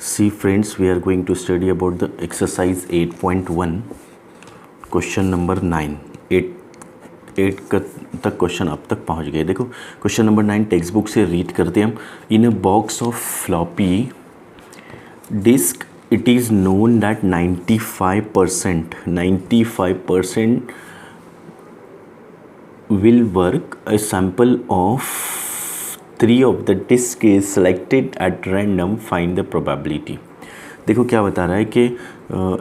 See friends, we are going to study about the exercise 8.1 question number 9। 8 तक question अब तक पहुंच गए। देखो क्वेश्चन नंबर 9 टेक्स्ट बुक से रीड करते हैं हम। In a box of floppy disk it is known that 95% will work. A sample of 3 of the disk is selected at random. Find the probability. देखो क्या बता रहा है कि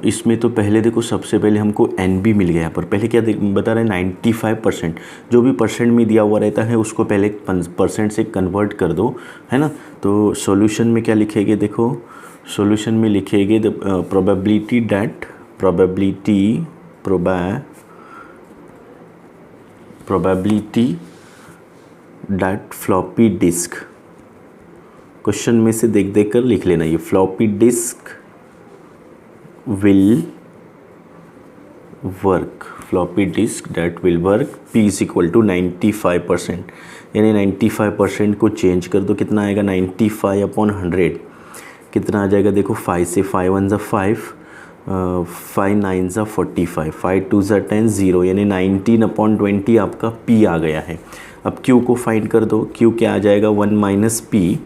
इसमें तो पहले देखो सबसे पहले हमको एन बी मिल गया, पर पहले क्या बता रहा है 95%। जो भी परसेंट में दिया हुआ रहता है उसको पहले परसेंट से कन्वर्ट कर दो, है ना। तो सॉल्यूशन में क्या लिखेंगे, देखो सॉल्यूशन में लिखेंगे the probability that floppy disk. Question में से देख देख कर लिख लेना, ये floppy disk will work, floppy disk that will work P is equal to 95%, यानी 95% को चेंज कर दो, कितना आएगा 95/100, कितना आ जाएगा देखो 5 से 5 1 ज़ा 5, 5 9 ज़ा 45, 5 2 ज़ा 10, 0, यानी 19/20 आपका P आ गया है। अब Q को फाइंड कर दो, Q क्या आ जाएगा 1 माइनस P,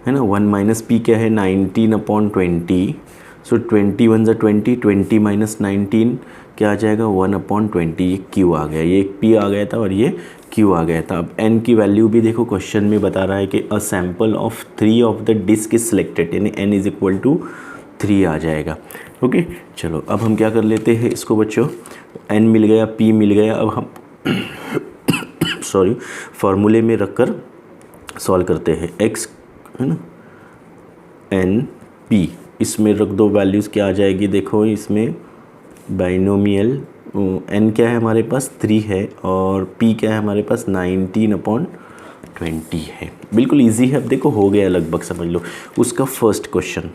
है ना। 1 माइनस P क्या है 19/20, सो 21 ज़ा 20, 20 माइनस 19 क्या आ जाएगा 1/20, ये Q आ गया, ये एक P आ गया था और ये Q आ गया था। अब N की वैल्यू भी देखो क्वेश्चन में बता रहा है कि a sample of 3 of the disk is selected, यानी N इज इक्वल टू 3 आ जाएगा। ओके चलो अब हम क्या कर लेते हैं इसको बच्चों, N मिल गया, P मिल गया, अब हम सॉरी फार्मूले में रख कर सॉल्व करते हैं। X है ना, N P, इसमें रख दो वैल्यूज़, क्या आ जाएगी देखो इसमें बाइनोमियल N क्या है हमारे पास 3 है और P क्या है हमारे पास 19/20 है। बिल्कुल इजी है। अब देखो हो गया लगभग, समझ लो उसका फर्स्ट क्वेश्चन,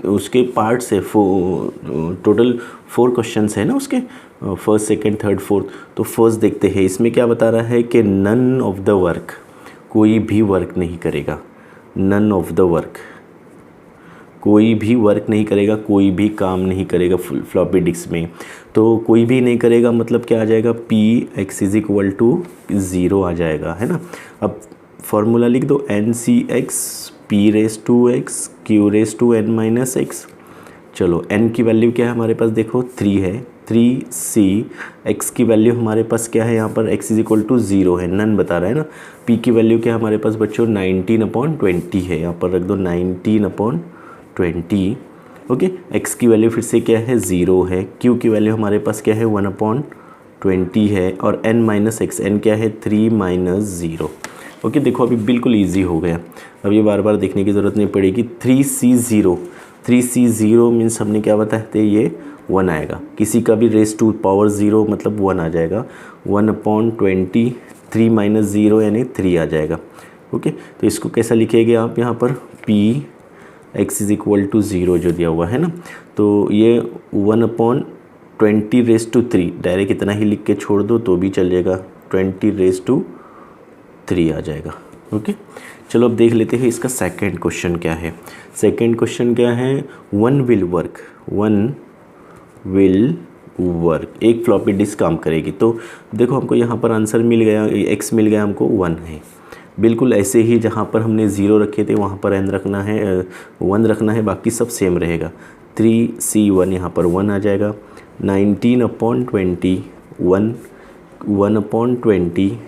उसके पार्ट से टोटल 4 क्वेश्चंस है ना उसके, फर्स्ट सेकंड थर्ड फोर्थ। तो फर्स्ट देखते हैं, इसमें क्या बता रहा है कि नन ऑफ द वर्क, कोई भी वर्क नहीं करेगा, नन ऑफ द वर्क, कोई भी वर्क नहीं करेगा, कोई भी काम नहीं करेगा फ्लॉपी डिस्क में। तो कोई भी नहीं करेगा मतलब क्या आ जाएगा P x is equal to 0 आ जाएगा, है ना। अब फॉर्मूला लिख दो NCX P raise to x Q raise to n minus x। चलो n की वैल्यू क्या है हमारे पास देखो 3 है, 3C, x की वैल्यू हमारे पास क्या है यहाँ पर x इज इक्वल टू 0 है, नन बता रहा है ना। P की वैल्यू क्या है हमारे पास बच्चों 19/20 है, यहाँ पर रख दो 19/20। ओके x की वैल्यू फिर से क्या है 0 है, Q की वैल्यू हमारे पास क्या है 1/20 है और n माइनस x, n क्या है 3 माइनस 0। ओके देखो अभी बिल्कुल इजी हो गया, अब ये बार बार देखने की ज़रूरत नहीं पड़ेगी। 3C0 मीन्स हमने क्या बताया थे, ये 1 आएगा, किसी का भी रेस टू पावर 0 मतलब 1 आ जाएगा, 1/20, 3 माइनस 0 यानी 3 आ जाएगा। ओके तो इसको कैसा लिखेंगे आप यहाँ पर P x is equal to 0 जो दिया हुआ है ना, तो ये 1/20 रेस टू 3, डायरेक्ट इतना ही लिख के छोड़ दो तो भी चल जाएगा, 20 रेस टू 3 आ जाएगा। ओके चलो अब देख लेते हैं इसका सेकंड क्वेश्चन क्या है। सेकंड क्वेश्चन क्या है, 1 विल वर्क, एक फ्लॉपी डिस्क काम करेगी। तो देखो हमको यहाँ पर आंसर मिल गया, x मिल गया हमको 1 है। बिल्कुल ऐसे ही जहाँ पर हमने 0 रखे थे वहाँ पर n रखना है, 1 रखना है, बाकी सब सेम रहेगा। 3C1 यहाँ पर 1 आ जाएगा, 19/20, 1/20,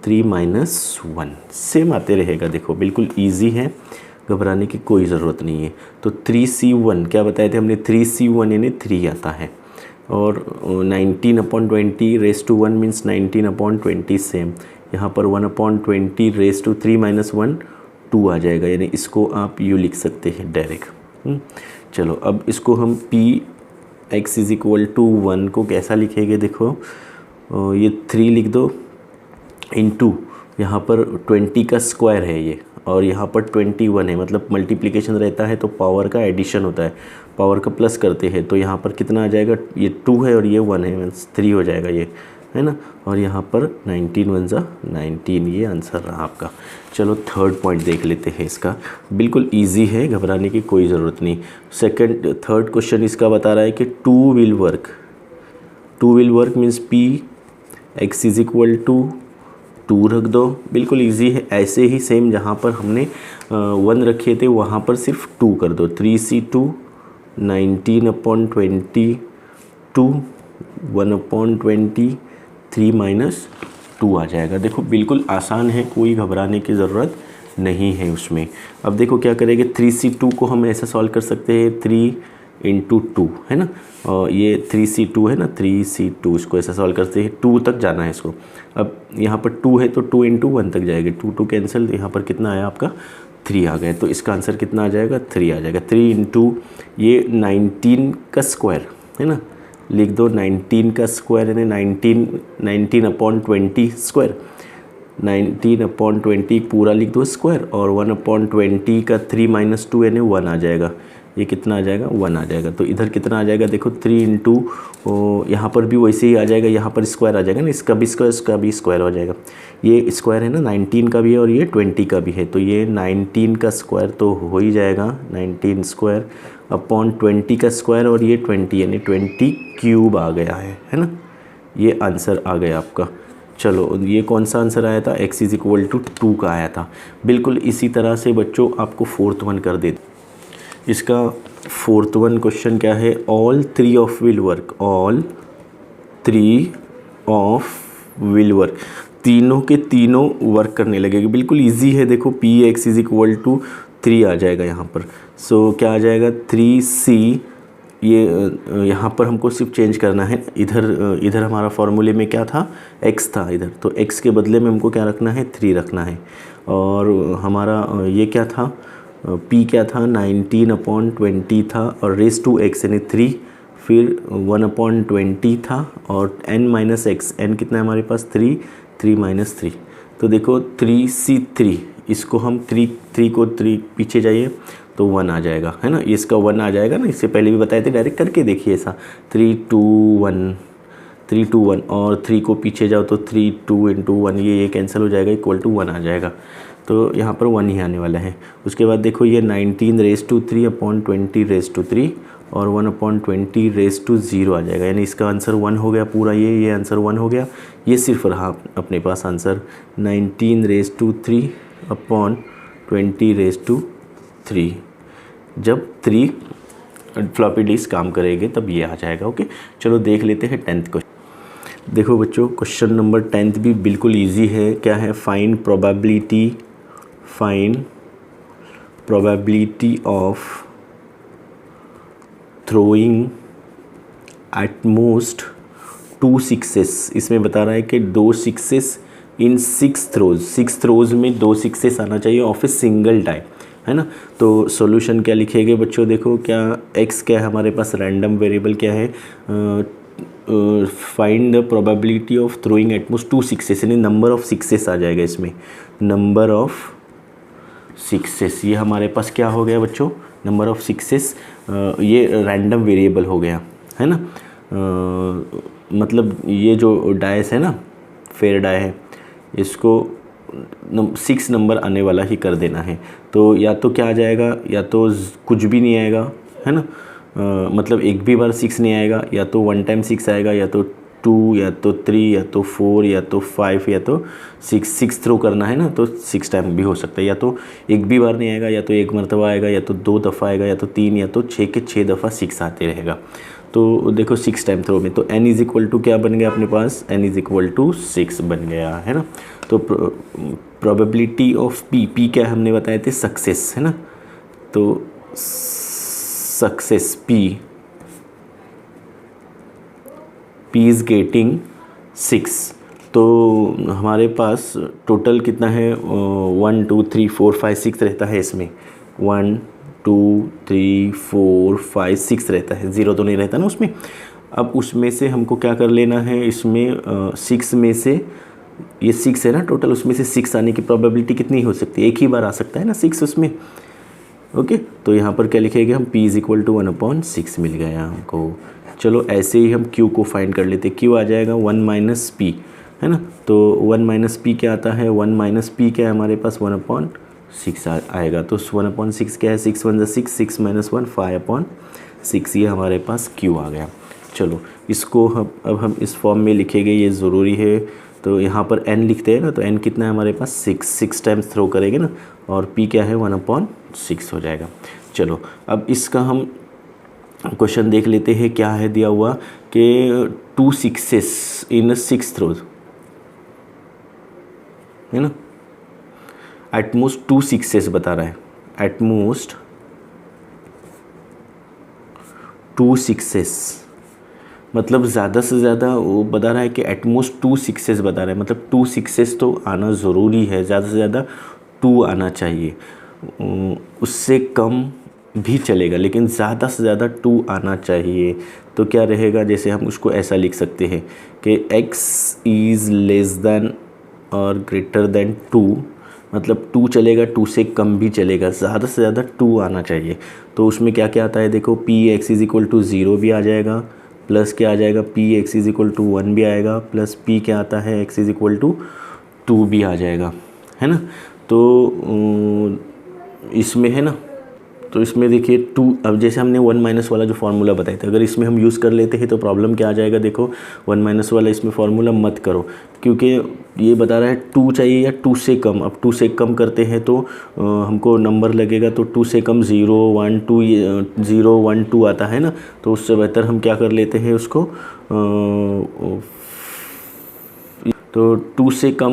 3 माइनस 1 सेम आते रहेगा। देखो बिल्कुल इजी है, घबराने की कोई ज़रूरत नहीं है। तो 3C1 क्या बताए थे हमने, 3C1 यानी 3 आता है और 19/20 रेस टू 1 मीन्स 19/20 सेम, यहाँ पर 1/20 रेस टू 3 माइनस 1 2 आ जाएगा, यानी इसको आप यू लिख सकते हैं डायरेक्ट। चलो अब इसको हम P x is equal to 1 को कैसा लिखेंगे, देखो ये 3 लिख दो इंटू, यहाँ पर 20 का स्क्वायर है ये और यहाँ पर 21 है, मतलब मल्टीप्लिकेशन रहता है तो पावर का एडिशन होता है, पावर का प्लस करते हैं, तो यहाँ पर कितना आ जाएगा, ये 2 है और ये 1 है मीन्स 3 हो जाएगा, ये है ना, और यहाँ पर 19 वन ज़ा 19, ये आंसर रहा आपका। चलो थर्ड पॉइंट देख लेते हैं इसका, बिल्कुल इजी है, घबराने की कोई ज़रूरत नहीं। थर्ड क्वेश्चन इसका बता रहा है कि two will work means P X is equal to 2 रख दो, बिल्कुल इजी है। ऐसे ही सेम जहाँ पर हमने 1 रखे थे वहाँ पर सिर्फ 2 कर दो, 3c2 19/20 2 1/20 3 माइनस 2 आ जाएगा। देखो बिल्कुल आसान है, कोई घबराने की ज़रूरत नहीं है उसमें। अब देखो क्या करेंगे, 3c2 को हम ऐसा सॉल्व कर सकते हैं 3 × 2, है ना, और ये 3c2 है ना, 3c2 इसको ऐसा सॉल्व करते हैं, 2 तक जाना है इसको। अब यहाँ पर 2 है तो 2 × 1 तक जाएगा, 2 कैंसिल, यहाँ पर कितना आया आपका 3 आ गया। तो इसका आंसर कितना आ जाएगा 3 आ जाएगा। 3 × ये 19 का स्क्वायर है ना, लिख दो 19 का स्क्वायर यानी 19/20 स्क्वायर, 19/20 पूरा लिख दो स्क्वायर, और 1/20 का 3 माइनस 2 यानी 1 आ जाएगा। ये कितना आ जाएगा 1 आ जाएगा। तो इधर कितना आ जाएगा देखो 3 × यहाँ पर भी वैसे ही आ जाएगा, यहाँ पर स्क्वायर आ जाएगा ना, इसका भी स्क्वायर हो जाएगा। ये स्क्वायर है ना 19 का भी है और ये 20 का भी है, तो ये 19 का स्क्वायर तो हो ही जाएगा, 19 स्क्वायर अपॉन 20 का स्क्वायर, और ये 20 यानी 20 क्यूब आ गया है ना, ये आंसर आ गया आपका। चलो ये कौन सा आंसर आया था, x इज इक्वल टू 2 का आया था। बिल्कुल इसी तरह से बच्चों आपको 4th वन कर देते। इसका 4th वन क्वेश्चन क्या है, all 3 of will work, all 3 of will work, तीनों के तीनों वर्क करने लगेगी। बिल्कुल इजी है, देखो P X is equal to 3 आ जाएगा यहाँ पर। सो क्या आ जाएगा 3c, ये यहाँ पर हमको सिर्फ चेंज करना है, इधर हमारा फॉर्मूले में क्या था x था इधर, तो x के बदले में हमको क्या रखना है 3 रखना है। और हमारा ये क्या था p क्या था 19/20 था, और रेस टू x यानी 3, फिर 1/20 था, और n माइनस एक्स, n कितना है हमारे पास 3, 3 माइनस 3। तो देखो 3c3, इसको हम 3 को 3 पीछे जाइए तो 1 आ जाएगा, है ना, इसका 1 आ जाएगा ना, इससे पहले भी बताए थे, डायरेक्ट करके देखिए ऐसा 3 2 1 और 3 को पीछे जाओ तो 3 2 × 1, ये कैंसिल हो जाएगा, इक्वल टू 1 आ जाएगा। तो यहाँ पर 1 ही आने वाला है। उसके बाद देखो ये 19^3/20^3 और 1/20^0 आ जाएगा, यानी इसका आंसर 1 हो गया पूरा, ये आंसर 1 हो गया। ये सिर्फ रहा अपने पास आंसर 19^3/20^3, जब 3 फ्लॉपी डिस्क काम करेंगे तब ये आ जाएगा। ओके, चलो देख लेते हैं 10th क्वेश्चन। देखो बच्चों क्वेश्चन नंबर 10th भी बिल्कुल इजी है। क्या है, find probability of throwing at most 2 6s। इसमें बता रहा है कि 2 6s इन 6 थ्रोज में 2 6s आना चाहिए ऑफ ए सिंगल टाइम, है ना। तो सॉल्यूशन क्या लिखेंगे बच्चों, देखो क्या x क्या है हमारे पास, रैंडम वेरिएबल क्या है, find the probability of throwing at most 2 6s, यानी नंबर ऑफ 6s आ जाएगा इसमें, नंबर ऑफ 6s। ये हमारे पास क्या हो गया बच्चों, नंबर ऑफ 6s, ये रैंडम वेरिएबल हो गया, है ना। मतलब ये जो डाइस है ना, फेयर डाई है, इसको 6 नंबर आने वाला ही कर देना है। तो या तो क्या आ जाएगा, या तो कुछ भी नहीं आएगा, है ना, मतलब एक भी बार 6 नहीं आएगा, या तो 1 टाइम 6 आएगा, या तो 2, या तो 3, या तो 4, या तो 5, या तो 6 थ्रो करना है ना, तो 6 टाइम भी हो सकता है। या तो एक भी बार नहीं आएगा, या तो एक मरतबा आएगा, या तो 2 दफ़ा आएगा, या तो 3, या तो 6 के 6 दफ़ा 6 आते रहेगा। तो देखो 6 टाइम थ्रो में तो n इज़ इक्वल टू क्या बन गया अपने पास, n इज़ इक्वल टू 6 बन गया, है ना। तो प्रोबेबिलिटी ऑफ p क्या हमने बताए थे, सक्सेस, है ना। तो सक्सेस p इज़ गेटिंग 6। तो हमारे पास टोटल कितना है 1 2 3 4 5 6 रहता है इसमें, 1 2 3 4 5 6 रहता है, 0 तो नहीं रहता ना उसमें। अब उसमें से हमको क्या कर लेना है, इसमें 6 में से ये 6 है ना टोटल, उसमें से 6 आने की प्रोबेबिलिटी कितनी हो सकती है, एक ही बार आ सकता है ना 6 उसमें। ओके, तो यहाँ पर क्या लिखेंगे हम, p इज़ इक्वल टू 1/6 मिल गया हमको, चलो ऐसे ही हम Q को फाइंड कर लेते। Q आ जाएगा 1 माइनस पी, है ना। तो 1 माइनस पी क्या आता है, 1 माइनस पी क्या है हमारे पास 1/6 आएगा। तो 1/6 क्या है, 6 1 6, 6 माइनस 1 5/6, ये हमारे पास Q आ गया। चलो इसको अब हम इस फॉर्म में लिखेंगे, ये ज़रूरी है। तो यहाँ पर n लिखते हैं ना, तो n कितना है हमारे पास 6 टाइम्स थ्रो करेंगे ना, और p क्या है 1/6 हो जाएगा। चलो अब इसका हम क्वेश्चन देख लेते हैं, क्या है दिया हुआ कि 2 6s इन 6 थ्रोज, है ना। एटमोस्ट 2 6s बता रहा है, एटमोस्ट 2 6s, मतलब ज़्यादा से ज़्यादा वो बता रहा है कि एटमोस्ट 2 6s बता रहा है, मतलब 2 6s तो आना ज़रूरी है, ज़्यादा से ज़्यादा 2 आना चाहिए। उससे कम भी चलेगा लेकिन ज़्यादा से ज़्यादा 2 आना चाहिए। तो क्या रहेगा, जैसे हम उसको ऐसा लिख सकते हैं कि x इज़ लेस देन और ग्रेटर देन 2, मतलब 2 चलेगा, 2 से कम भी चलेगा, ज़्यादा से ज़्यादा 2 आना चाहिए। तो उसमें क्या क्या आता है देखो, px इज़ इक्वल टू 0 भी आ जाएगा, प्लस क्या आ जाएगा px इज़ इक्वल टू 1 भी आएगा, प्लस p क्या आता है x इज़ इक्वल टू 2 भी आ जाएगा, है ना। तो इसमें है ना, तो इसमें देखिए 2, अब जैसे हमने 1 माइनस वाला जो फार्मूला बताया था, अगर इसमें हम यूज़ कर लेते हैं तो प्रॉब्लम क्या आ जाएगा देखो, 1 माइनस वाला इसमें फार्मूला मत करो, क्योंकि ये बता रहा है 2 चाहिए या 2 से कम। अब 2 से कम करते हैं तो हमको नंबर लगेगा, तो 2 से कम 0 1 2 0 1 2 आता है ना। तो उससे बेहतर हम क्या कर लेते हैं उसको, तो 2 से कम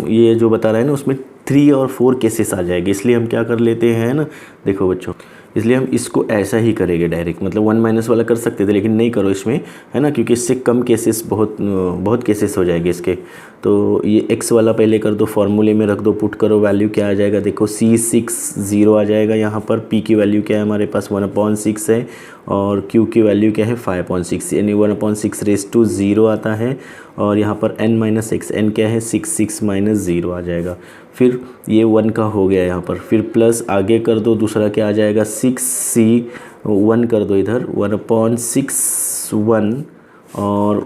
ये जो बता रहा है ना, उसमें 3 और 4 केसेस आ जाएंगे, इसलिए हम क्या कर लेते हैं ना, देखो बच्चों, इसलिए हम इसको ऐसा ही करेंगे डायरेक्ट, मतलब 1 माइनस वाला कर सकते थे लेकिन नहीं करो इसमें, है ना, क्योंकि इससे कम केसेस बहुत केसेस हो जाएंगे इसके। तो ये x वाला पहले कर दो, फार्मूले में रख दो, पुट करो, वैल्यू क्या आ जाएगा देखो, C6 0 आ जाएगा यहाँ पर, p की वैल्यू क्या है हमारे पास 1/6 है, और q की वैल्यू क्या है 5/6, यानी 1/6 रेज़ टू 0 आता है, और यहाँ पर n माइनस x, n क्या है 6 माइनस 0 आ जाएगा। फिर ये 1 का हो गया यहाँ पर, फिर प्लस आगे कर दो, दूसरा क्या आ जाएगा 6c 1 कर दो इधर, 1/6 1 और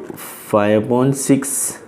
5/6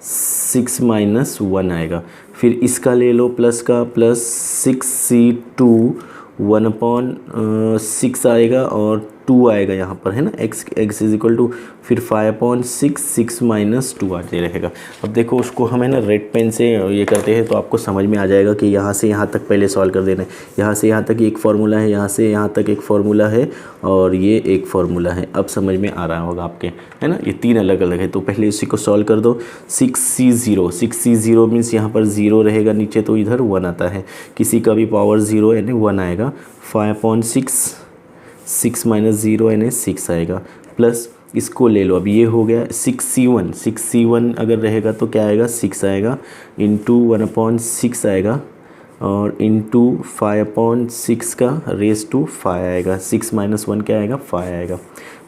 6 माइनस 1 आएगा। फिर इसका ले लो प्लस का, प्लस 6c2 1/6 आएगा और 2 आएगा यहाँ पर, है ना, x इज इक्वल टू, फिर 5/6 6 माइनस 2 आते रहेगा। अब देखो उसको हम है ना रेड पेन से ये करते हैं तो आपको समझ में आ जाएगा कि यहाँ से यहाँ तक पहले सॉल्व कर देना है। यहाँ से यहाँ तक एक फार्मूला है, यहाँ से यहाँ तक एक फार्मूला है, और ये एक फार्मूला है। अब समझ में आ रहा होगा आपके, है ना, ये 3 अलग अलग है। तो पहले इसी को सॉल्व कर दो। 6c0 मीन्स यहाँ पर 0 रहेगा नीचे, तो इधर 1 आता है, किसी का भी पावर 0 यानी 1 आएगा। 5/6 6 माइनस 0 यानी 6 आएगा, प्लस इसको ले लो, अब ये हो गया 6c1 अगर रहेगा तो क्या आएगा 6 आएगा, इंटू 1/6 आएगा, और इंटू 5/6 का रेज़ टू 5 आएगा, 6 माइनस 1 क्या आएगा 5 आएगा।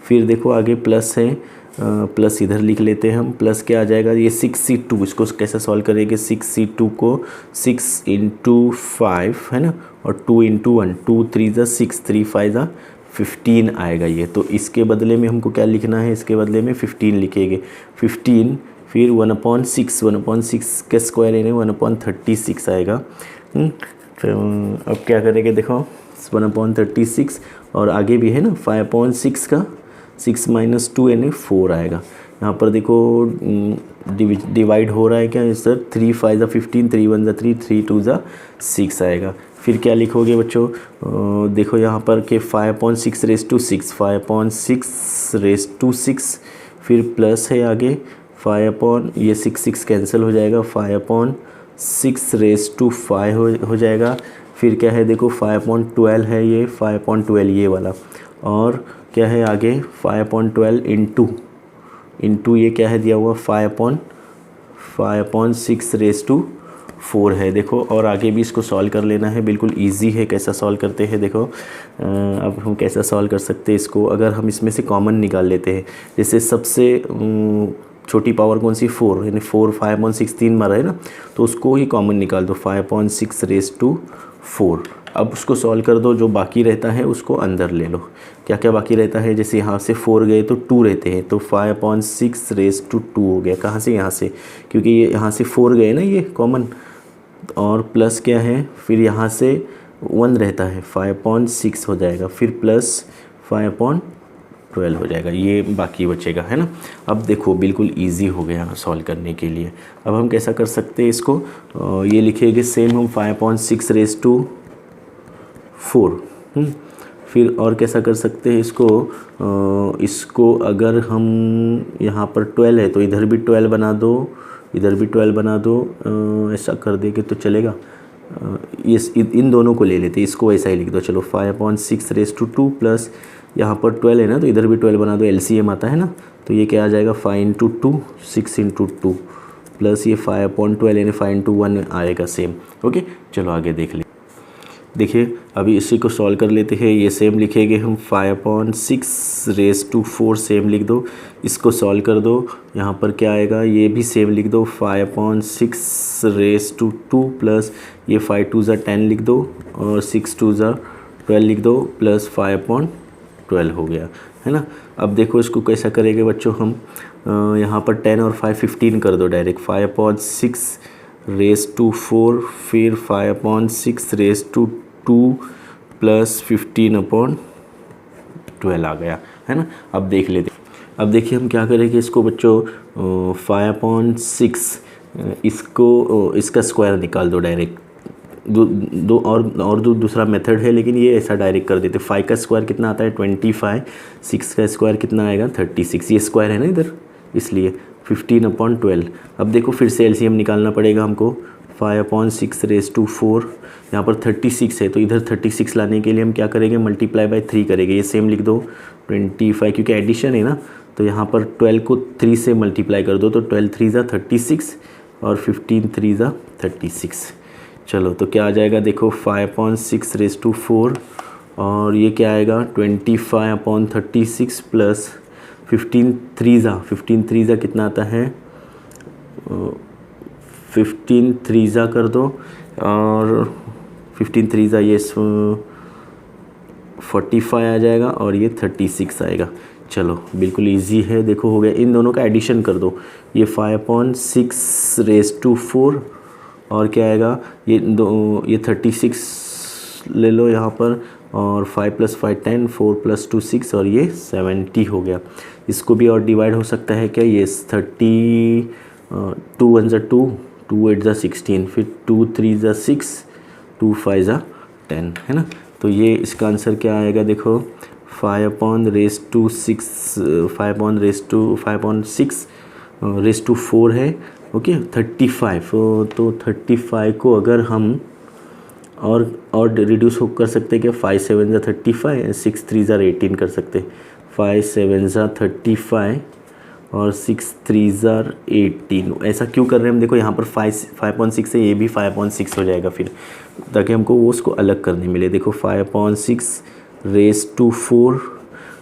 फिर देखो आगे प्लस है, प्लस इधर लिख लेते हैं हम, प्लस क्या आ जाएगा ये 6c2, इसको कैसे सॉल्व करेंगे, 6c2 को 6 इंटू 5 है ना, और 2 इंटू 1, 2 3 ज़ा 6, 3 5 ज़ा 15 आएगा ये। तो इसके बदले में हमको क्या लिखना है, इसके बदले में 15 लिखेंगे, 15, फिर 1/6 का स्क्वायर यानी 1/36 आएगा। तो अब क्या करेंगे देखो 1/36, और आगे भी है ना 5/6 का 6 माइनस 2 यानी 4 आएगा। यहाँ पर देखो डिवाइड हो रहा है क्या सर, 3 5 ज़ा 15, 3 1 ज़ा 3, 3 2 ज़ा 6 आएगा। फिर क्या लिखोगे बच्चों, देखो यहाँ पर कि 5/6 रेज़ टू 6, 5/6 रेज़ टू 6, फिर प्लस है आगे 5 ये 6 कैंसिल हो जाएगा, 5/6 रेज़ टू 5 हो जाएगा। फिर क्या है देखो 5/12 है ये, 5/12 ये वाला, और क्या है आगे 5/12 इंटू ये क्या है दिया हुआ 5/6 रेज़ टू 4 है देखो। और आगे भी इसको सॉल्व कर लेना है, बिल्कुल इजी है। कैसा सॉल्व करते हैं देखो, अब हम कैसा सॉल्व कर सकते हैं इसको, अगर हम इसमें से कॉमन निकाल लेते हैं, जैसे सबसे छोटी पावर कौन सी 4, यानी 4 5/6 3 मारा है ना, तो उसको ही कॉमन निकाल दो, 5/6 रेज़ टू 4 अब उसको सॉल्व कर दो, जो बाकी रहता है उसको अंदर ले लो। क्या क्या बाकी रहता है, जैसे यहाँ से 4 गए तो 2 रहते हैं, तो 5/6 रेज़ टू 2 हो गया। कहाँ से, यहाँ से, क्योंकि ये यहाँ से 4 गए ना, ये कॉमन, और प्लस क्या है, फिर यहाँ से 1 रहता है, 5/6 हो जाएगा, फिर प्लस 5/12 हो जाएगा, ये बाकी बचेगा, है ना। अब देखो बिल्कुल इजी हो गया सॉल्व करने के लिए। अब हम कैसा कर सकते हैं इसको, ये लिखेंगे सेम हम 5/6 रेज़ टू 4। फिर और कैसा कर सकते हैं इसको अगर हम यहाँ पर 12 है तो इधर भी 12 बना दो, इधर भी 12 बना दो, ऐसा कर देंगे तो चलेगा। ये इन दोनों को ले लेते हैं, इसको ऐसा ही लिख दो। चलो 5/6 रेज़ टू 2 प्लस यहाँ पर 12 है ना, तो इधर भी 12 बना दो, LCM आता है ना, तो ये क्या आ जाएगा 5 × 2 6 × 2 प्लस ये 5/12 यानी 5 × 1 आएगा सेम। ओके, चलो आगे देख ले। देखिए अभी इसी को सॉल्व कर लेते हैं। ये सेम लिखेंगे हम 5/6 रेज़ टू 4 सेम लिख दो, इसको सॉल्व कर दो। यहाँ पर क्या आएगा, ये भी सेम लिख दो 5/6 रेज़ टू 2 प्लस ये 5 × 2 = 10 लिख दो, और 6 × 2 = 12 लिख दो, प्लस 5/12 हो गया, है ना। अब देखो इसको कैसा करेंगे बच्चों हम, यहाँ पर 10 और 5 15 कर दो डायरेक्ट, 5/6 रेज़ टू 4, फिर 5/6 रेज़ टू 2 प्लस 15/12 आ गया, है ना। अब देख लेते, अब देखिए हम क्या करेंगे इसको बच्चों, 5/6 इसका स्क्वायर निकाल दो डायरेक्ट। दूसरा मेथड है, लेकिन ये ऐसा डायरेक्ट कर देते। 5 का स्क्वायर कितना आता है 25, 6 का स्क्वायर कितना आएगा 36, ये स्क्वायर है ना इधर, इसलिए 15/12। अब देखो फिर से LCM निकालना पड़ेगा हमको। 5/6 रेज़ टू 4, यहाँ पर 36 है, तो इधर 36 लाने के लिए हम क्या करेंगे, मल्टीप्लाई बाय 3 करेंगे। ये सेम लिख दो 25, क्योंकि एडिशन है ना, तो यहाँ पर 12 को 3 से मल्टीप्लाई कर दो, तो 12 × 3 = 36 और 15 × 3 = 36। चलो तो क्या आ जाएगा देखो, 5/6 रेज़ टू 4, और ये क्या आएगा 25/36 प्लस 15 × 3 कितना आता है, 15 × 3 कर दो, और 15 × 3 ये 45 आ जाएगा, और ये 36 आएगा। चलो बिल्कुल इजी है, देखो हो गया। इन दोनों का एडिशन कर दो, ये 5/6 रेज़ टू 4, और क्या आएगा, ये 36 ले लो यहाँ पर, और 5 + 5 10, 4 + 2 6, और ये 70 हो गया। इसको भी और डिवाइड हो सकता है क्या, ये 30, 2 × 1 = 2, 2 × 8 = 16, फिर 2 × 3 = 6, 2 × 5 = 10, है ना। तो ये इसका आंसर क्या आएगा देखो, 5/6 रेज़ टू 4 है, ओके 35। तो 35 को अगर हम और रिड्यूस कर सकते हैं क्या, 5 × 7 = 35, 6 × 3 = 18 कर सकते हैं। 5 × 7 = 35 और 6 × 3 = 18। ऐसा क्यों कर रहे हैं हम, देखो यहाँ पर 5/6 है, ये भी 5/6 हो जाएगा फिर, ताकि हमको वो उसको अलग करने मिले। देखो 5/6 रेज़ टू 4,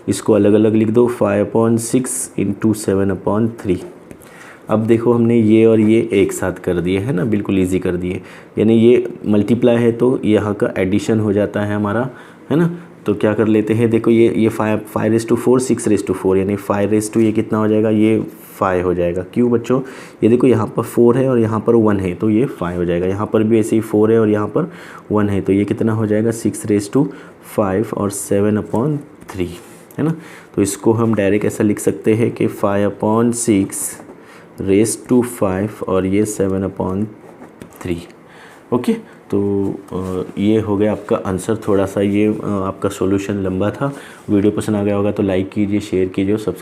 इसको अलग अलग लिख दो, 5/6 × 7/3। अब देखो हमने ये और ये एक साथ कर दिए, है ना, बिल्कुल इजी कर दिए। यानी ये मल्टीप्लाई है तो यहाँ का एडिशन हो जाता है हमारा, है ना। तो क्या कर लेते हैं, देखो ये 5/4 6/4, यानी 5 ये कितना हो जाएगा, ये 5 हो जाएगा। क्यों बच्चों, ये देखो यहाँ पर 4 है और यहाँ पर 1 है, तो ये 5 हो जाएगा। यहाँ पर भी ऐसे ही 4 है और यहाँ पर 1 है, तो ये कितना हो जाएगा 6/5 और 7/3, है ना। तो इसको हम डायरेक्ट ऐसा लिख सकते हैं कि 5/6 रेज़ टू 5 और ये 7/3। ओके, तो ये हो गया आपका आंसर। थोड़ा सा ये आपका सॉल्यूशन लंबा था। वीडियो पसंद आ गया होगा तो लाइक कीजिए, शेयर कीजिए और सब्सक्राइब